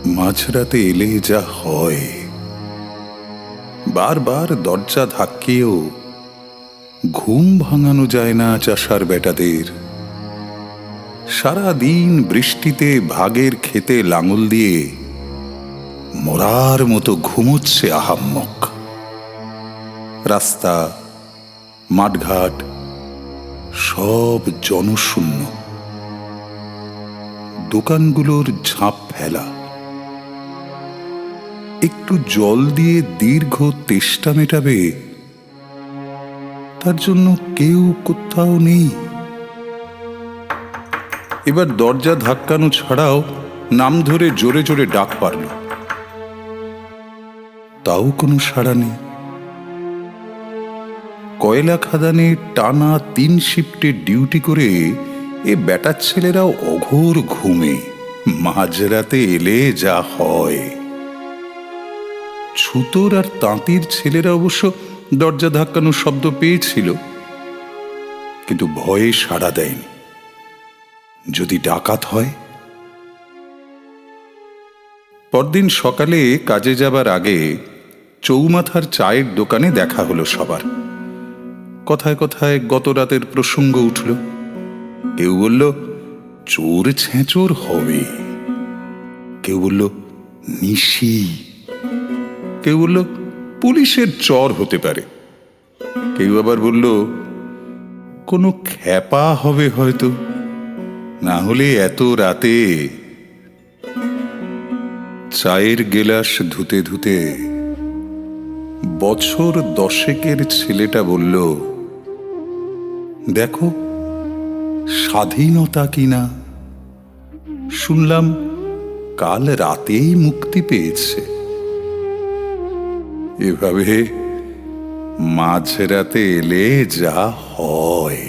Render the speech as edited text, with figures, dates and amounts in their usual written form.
মাঝরাতে এলে যা হয়, বারবার দরজা ধাক্কিয়েও ঘুম ভাঙানো যায় না চাষার বেটাদের। সারাদিন বৃষ্টিতে ভাগের খেতে লাঙল দিয়ে মরার মতো ঘুমোচ্ছে আহাম্মক। রাস্তা, মাঠঘাট সব জনশূন্য, দোকানগুলোর ঝাঁপ ফেলা। একটু জল দিয়ে দীর্ঘ তেষ্টা মেটাবে, তার জন্য কেউ কোথাও নেই। এবার দরজা ধাক্কানো ছাড়াও নাম ধরে জোরে জোরে ডাক পারল, তাও কোনো সাড়া নেই। কয়লা খাদানে টানা 3 শিফটে ডিউটি করে এ বেটার ছেলেরাও অঘোর ঘুমে। মাঝরাতে এলে যা হয়। ছুতোর আর তাঁতির ছেলেরা অবশ্য দরজা ধাক্কানোর শব্দ পেয়েছিল, কিন্তু ভয়ে সাড়া দেয়নি। যদি ডাকাত হয়। পরদিন সকালে কাজে যাবার আগে চৌমাথার চায়ের দোকানে দেখা হলো সবার। কথায় কথায় গত রাতের প্রসঙ্গ উঠল। কেউ বলল চোর ছেঁচোর হবে, কেউ বলল নিশি, কেউ বলল পুলিশের চর হতে পারে, কেউ আবার বলল কোনো খ্যাপা হবে হয়তো, না হলে এত রাতে। চায়ের গেলাস ধুতে ধুতে বছর 10-এর ছেলেটা বলল, দেখো স্বাধীনতা কিনা, শুনলাম কাল রাতেই মুক্তি পেয়েছে। এভাবে মাঝরাতে এলে যা হয়।